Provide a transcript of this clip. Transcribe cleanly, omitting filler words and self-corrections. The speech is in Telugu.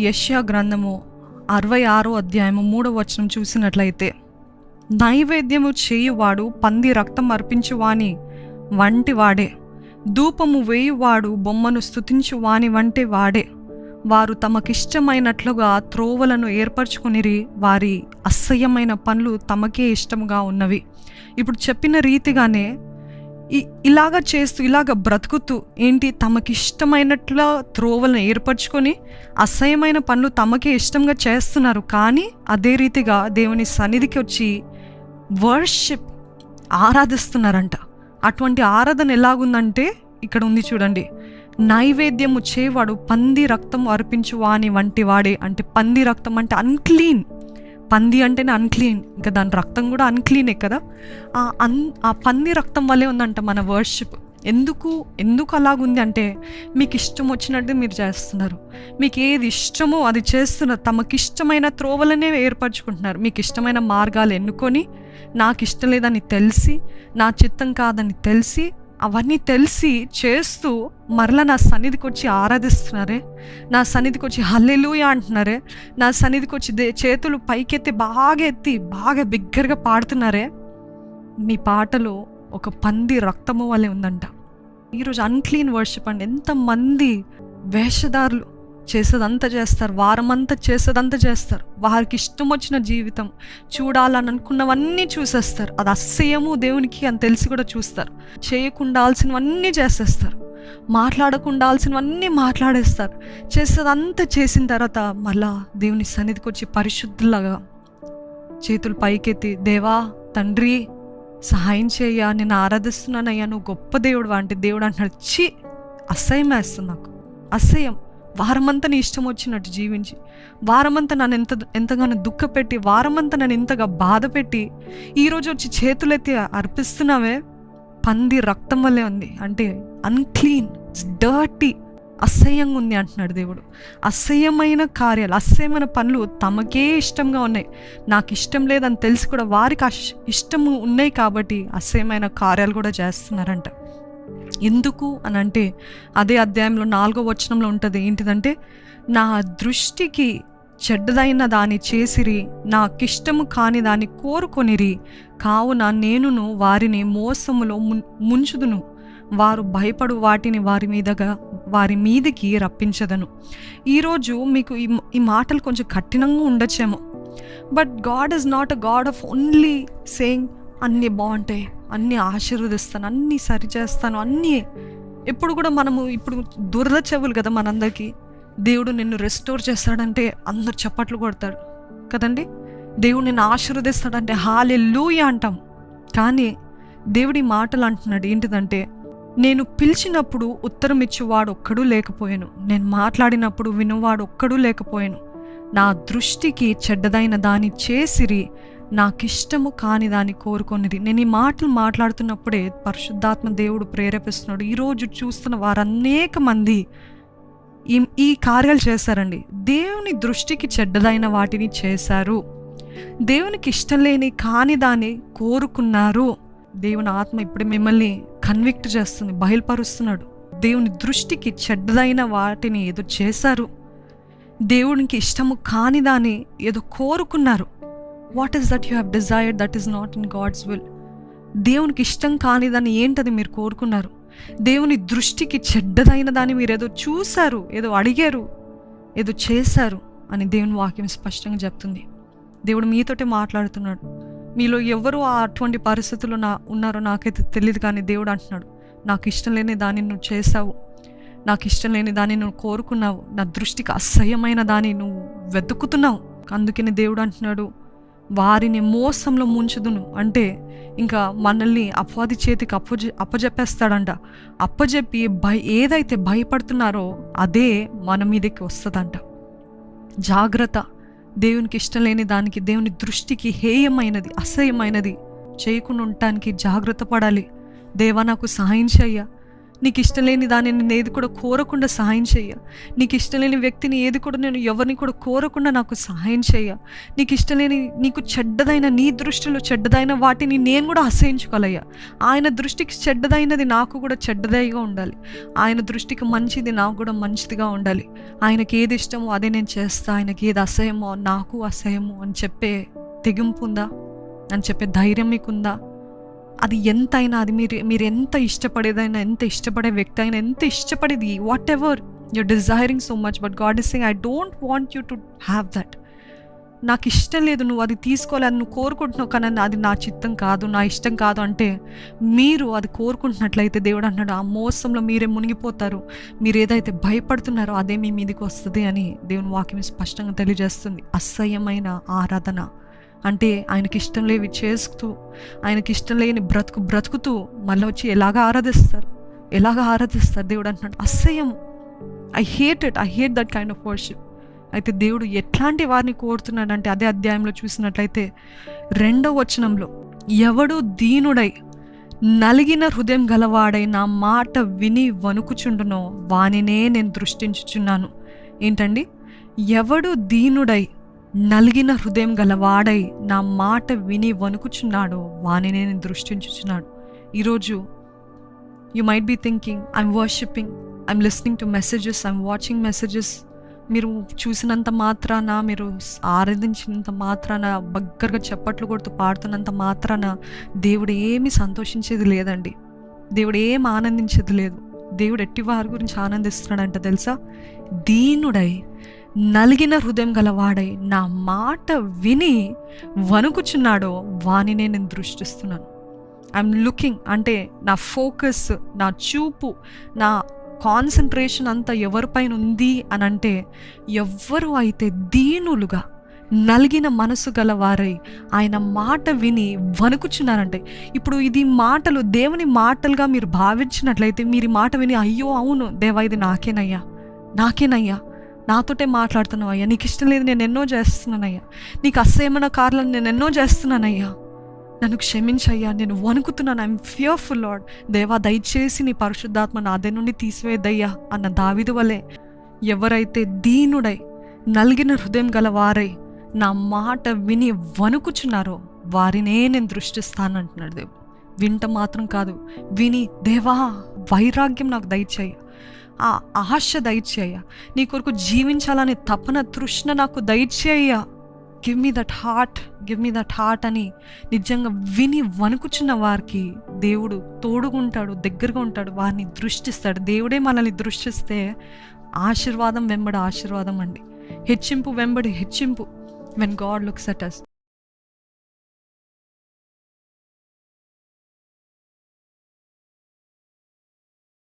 యెషయా గ్రంథము 66వ అధ్యాయము 3వ వచనం చూసినట్లయితే, నైవేద్యము చేయువాడు పంది రక్తం అర్పించువాని వంటి వాడే, ధూపము వేయువాడు బొమ్మను స్తుతించు వాని వంటి వాడే. వారు తమకిష్టమైనట్లుగా త్రోవలను ఏర్పరచుకునిరి, వారి అసహ్యమైన పనులు తమకే ఇష్టముగా ఉన్నవి. ఇప్పుడు చెప్పిన రీతిగానే ఇలాగ చేస్తూ ఇలాగ బ్రతుకుతూ తమకిష్టమైనట్ల త్రోవలను ఏర్పరచుకొని అసహ్యమైన పనులు తమకే ఇష్టంగా చేస్తున్నారు. కానీ అదే రీతిగా దేవుని సన్నిధికి వచ్చి వర్షిప్ ఆరాధిస్తున్నారంట. అటువంటి ఆరాధన ఎలాగుందంటే ఇక్కడ ఉంది చూడండి, నైవేద్యము చేవాడు పంది రక్తం అర్పించు వాని వంటి వాడే. అంటే పంది రక్తం అంటే అన్క్లీన్, పంది అంటేనే అన్క్లీన్, ఇంకా దాని రక్తం కూడా అన్క్లీనే కదా. ఆ పంది రక్తం వల్లే ఉందంట మన వర్షిప్. ఎందుకు అలాగుంది అంటే, మీకు ఇష్టం వచ్చినట్టు మీరు చేస్తున్నారు, మీకు ఏది ఇష్టమో అది చేస్తున్నారు, తమకిష్టమైన త్రోవలనే ఏర్పరచుకుంటున్నారు. మీకు ఇష్టమైన మార్గాలు ఎన్నుకొని, నాకు ఇష్టం లేదని తెలిసి, నా చిత్తం కాదని తెలిసి, అవన్నీ తెలిసి చేస్తూ మరలా నా సన్నిధికి వచ్చి ఆరాధిస్తున్నారే, నా సన్నిధికి వచ్చి హల్లెలూయా అంటున్నారే, నా సన్నిధికి వచ్చి చేతులు పైకెత్తి బాగా బిగ్గరగా పాడుతున్నారే. మీ పాటలో ఒక పంది రక్తము వల్లే ఉందంట. ఈరోజు అన్క్లీన్ వర్షిప్ అండి. ఎంతమంది వేషధారులు చేసేదంతా చేస్తారు, వారమంతా చేసేదంతా చేస్తారు, వారికి ఇష్టం వచ్చిన జీవితం చూడాలని అనుకున్నవన్నీ చూసేస్తారు. అది అసహ్యము దేవునికి అని తెలిసి కూడా చూస్తారు. చేయకుండాల్సినవన్నీ చేసేస్తారు, మాట్లాడకుండాల్సినవన్నీ మాట్లాడేస్తారు. చేసేదంతా చేసిన తర్వాత మళ్ళా దేవుని సన్నిధికి వచ్చి పరిశుద్ధులాగా చేతులు పైకెత్తి, దేవా తండ్రి సహాయం చేయ, నేను ఆరాధిస్తున్నానయ్యా, నువ్వు గొప్ప దేవుడు అంటే దేవుడు అంటున్నాడు, ఛీ అసహ్యం వేస్తుంది నాకు, అసహ్యం. వారమంతా నీ ఇష్టం వచ్చినట్టు జీవించి, వారమంతా నన్ను ఎంతగానో దుఃఖపెట్టి, వారమంతా నన్ను ఎంతగా బాధ పెట్టి, ఈరోజు వచ్చి చేతులెత్తి అర్పిస్తున్నావే, పంది రక్తం వల్లే ఉంది. అంటే అన్క్లీన్, డర్టీ, అసహ్యంగా ఉంది అంటున్నాడు దేవుడు. అసహ్యమైన కార్యాలు, అసహ్యమైన పనులు తమకే ఇష్టంగా ఉన్నాయి. నాకు ఇష్టం లేదని తెలిసి కూడా వారికి ఇష్టము ఉన్నాయి కాబట్టి అసహ్యమైన కార్యాలు కూడా చేస్తున్నారంట. ఎందుకు అని అంటే, అదే అధ్యాయంలో 4వ వచనంలో ఉంటుంది. ఏంటిదంటే, నా దృష్టికి చెడ్డదైన దాన్ని చేసిరి, నాకిష్టము కాని దాన్ని కోరుకొనిరి, కావున నేనును వారిని మోసములో ముంచుదును, వారు భయపడు వాటిని వారి మీదకి రప్పించదను. ఈరోజు మీకు ఈ మాటలు కొంచెం కఠినంగా ఉండొచ్చేమో, but God is not a God of only saying అన్నీ బాగుంటాయి, అన్నీ ఆశీర్వదిస్తాను, అన్నీ సరిచేస్తాను, అన్నీ. ఎప్పుడు కూడా మనము ఇప్పుడు దురద చెవులు కదా మనందరికీ. దేవుడు నిన్ను రెస్టోర్ చేస్తాడంటే అందరు చప్పట్లు కొడతాడు కదండి. దేవుడు నిన్ను ఆశీర్వదిస్తాడంటే హల్లెలూయా అంటాం. కానీ దేవుడి మాటలు అంటున్నాడు ఏంటిదంటే, నేను పిలిచినప్పుడు ఉత్తరం ఇచ్చేవాడు ఒక్కడూ లేకపోయాను, నేను మాట్లాడినప్పుడు వినువాడు ఒక్కడూ లేకపోయాను, నా దృష్టికి చెడ్డదైన దాన్ని చేసిరి, నాకిష్టము కాని దాన్ని కోరుకొనిది. నేను ఈ మాటలు మాట్లాడుతున్నప్పుడే పరిశుద్ధాత్మ దేవుడు ప్రేరేపిస్తున్నాడు. ఈరోజు చూస్తున్న వారు అనేక మంది ఈ కార్యాలు చేశారండి. దేవుని దృష్టికి చెడ్డదైన వాటిని చేశారు, దేవునికి ఇష్టం లేని కాని దాన్ని కోరుకున్నారు. దేవుని ఆత్మ ఇప్పుడు మిమ్మల్ని కన్విక్ట్ చేస్తుంది, బయలుపరుస్తున్నాడు. దేవుని దృష్టికి చెడ్డదైన వాటిని ఏదో చేశారు, దేవునికి ఇష్టము కాని దాన్ని ఏదో కోరుకున్నారు. What is that you have desired that is not in God's will? దేవునికి ఇష్టం కాని దాన్ని ఏంటది మీరు కోరుకున్నారు? దేవుని దృష్టికి చెడ్డదైన దాన్ని మీరు ఏదో చూశారు, ఏదో అడిగారు, ఏదో చేశారు అని దేవుని వాక్యం స్పష్టంగా చెప్తుంది. దేవుడు మీతోటే మాట్లాడుతున్నాడు. మీలో ఎవరు అటువంటి పరిస్థితుల్లో ఉన్నారో నాకైతే తెలియదు, కానీ దేవుడు అంటున్నాడు, నాకు ఇష్టం లేని దాన్ని నువ్వు చేశావు, నాకు ఇష్టం లేని దాన్ని నువ్వు కోరుకున్నావు, నా దృష్టికి అసహ్యమైన దాన్ని నువ్వు వెతుకుతున్నావు. అందుకని దేవుడు అంటున్నాడు, వారిని మోసంలో ముంచుదును. అంటే ఇంకా మనల్ని అపవాది చేతికి అప్పజెప్పేస్తాడంట. అప్పజెప్పి ఏదైతే భయపడుతున్నారో అదే మన మీదకి వస్తుందంట. జాగ్రత్త. దేవునికి ఇష్టం లేని దానికి, దేవుని దృష్టికి హేయమైనది, అసహ్యమైనది చేయకుండా ఉండటానికి జాగ్రత్త పడాలి. దేవా నాకు సహాయం చెయ్య, నీకు ఇష్టం లేని దాన్ని నేను ఏది కూడా కోరకుండా సహాయం చేయ. నీకు ఇష్టం లేని వ్యక్తిని ఏది కూడా నేను ఎవరిని కూడా కోరకుండా నాకు సహాయం చేయ. నీకు ఇష్టం లేని, నీకు చెడ్డదైన, నీ దృష్టిలో చెడ్డదైన వాటిని నేను కూడా అసహించుకోలయ్యా. ఆయన దృష్టికి చెడ్డదైనది నాకు కూడా చెడ్డదైగా ఉండాలి. ఆయన దృష్టికి మంచిది నాకు కూడా మంచిదిగా ఉండాలి. ఆయనకి ఏది ఇష్టమో అదే నేను చేస్తా, ఆయనకి ఏది అసహ్యమో నాకు అసహ్యమో అని చెప్పే తెగింపు ఉందా, అని చెప్పే ధైర్యం మీకుందా? అది ఎంతైనా, అది మీరు ఎంత ఇష్టపడేదైనా, ఎంత ఇష్టపడే వ్యక్తి అయినా, ఎంత ఇష్టపడేది, whatever you're desiring so much, but God is saying I don't want you to have that. నాకు ఇష్టం లేదు, నువ్వు అది తీసుకోవాలి, నువ్వు కోరుకుంటున్నావు, కానీ అది నా చిత్తం కాదు, నా ఇష్టం కాదు అంటే మీరు అది కోరుకుంటున్నట్లయితే దేవుడు అన్నాడు ఆ మోసంలో మీరే మునిగిపోతారు. మీరు ఏదైతే భయపడుతున్నారో అదే మీ మీదకి వస్తుంది అని దేవుని వాక్యం స్పష్టంగా తెలియజేస్తుంది. అసహ్యమైన ఆరాధన అంటే ఆయనకి ఇష్టం లేవి చేస్తూ, ఆయనకి ఇష్టం లేని బ్రతుకుతూ మళ్ళీ వచ్చి ఎలాగ ఆరాధిస్తారు దేవుడు అంటున్నాడు. అసహ్యం. I hate that kind of worship. అయితే దేవుడు ఎట్లాంటి వారిని కోరుతున్నాడంటే అదే అధ్యాయంలో చూసినట్లయితే 2వ వచనంలో, ఎవడు దీనుడై నలిగిన హృదయం గలవాడై నా మాట విని వణుకుచుండునో వానినే నేను దృష్టించుచున్నాను. ఏంటండి? ఎవడు దీనుడై నలిగిన హృదయం గలవాడై నా మాట విని వణుకుచున్నాడో వానినే నేను దృష్టించుచున్నాడు. ఈరోజు you might be thinking I'm worshipping, I'm listening to messages, I'm watching messages. మీరు చూసినంత మాత్రాన, మీరు ఆరాధించినంత మాత్రాన, బగ్గరగా చప్పట్లు కొడుతూ పాడుతున్నంత మాత్రాన దేవుడు ఏమీ సంతోషించేది లేదండి. దేవుడు ఏం ఆనందించేది లేదు. దేవుడు ఎట్టి వారి గురించి ఆనందిస్తున్నాడంట తెలుసా? దీనుడై నలిగిన హృదయం గలవాడై నా మాట విని వణుకుచున్నాడో వానినే నేను దృష్టిస్తున్నాను. ఐఎమ్ లుకింగ్ అంటే నా ఫోకస్, నా చూపు, నా కాన్సన్ట్రేషన్ అంతా ఎవరిపైన ఉంది అని అంటే, ఎవ్వరు అయితే దీనులుగా నలిగిన మనసు గలవారై ఆయన మాట విని వణుకుచున్నారంటే, ఇప్పుడు ఇది మాటలు దేవుని మాటలుగా మీరు భావించినట్లయితే, మీరు మాట విని అయ్యో అవును దేవా ఇది నాకేనయ్యా, నాతోటే మాట్లాడుతున్నావు అయ్యా, నీకు ఇష్టం లేదు నేను ఎన్నో చేస్తున్నానయ్యా, నీకు అసహ్యమైన కార్యాలను నేను ఎన్నో చేస్తున్నానయ్యా, నన్ను క్షమించయ్యా, నేను వణుకుతున్నాను, ఐఎమ్ ఫియర్ఫుల్ లార్డ్, దేవా దయచేసి నీ పరిశుద్ధాత్మ నా అదే నుండి తీసివేద్దయ్యా అన్న దావీదు వలె ఎవరైతే దీనుడై నలిగిన హృదయం గల వారై నా మాట విని వణుకుచున్నారో వారినే నేను దృష్టిస్తానంటున్నాడు దేవుడు. వింట మాత్రం కాదు, విని దేవా వైరాగ్యం నాకు దయచేయ, ఆ ఆశ దయచేయ, నీ కొరకు జీవించాలనే తపన తృష్ణ నాకు దయచేయ, గివ్ మీ దట్ హార్ట్ అని నిజంగా విని వణుకుచున్న వారికి దేవుడు తోడుగుంటాడు, దగ్గరగా ఉంటాడు, వారిని దృష్టిస్తాడు. దేవుడే మనల్ని దృష్టిస్తే ఆశీర్వాదం వెంబడి ఆశీర్వాదం అండి, హెచ్చింపు వెంబడి హెచ్చింపు. when God looks at us.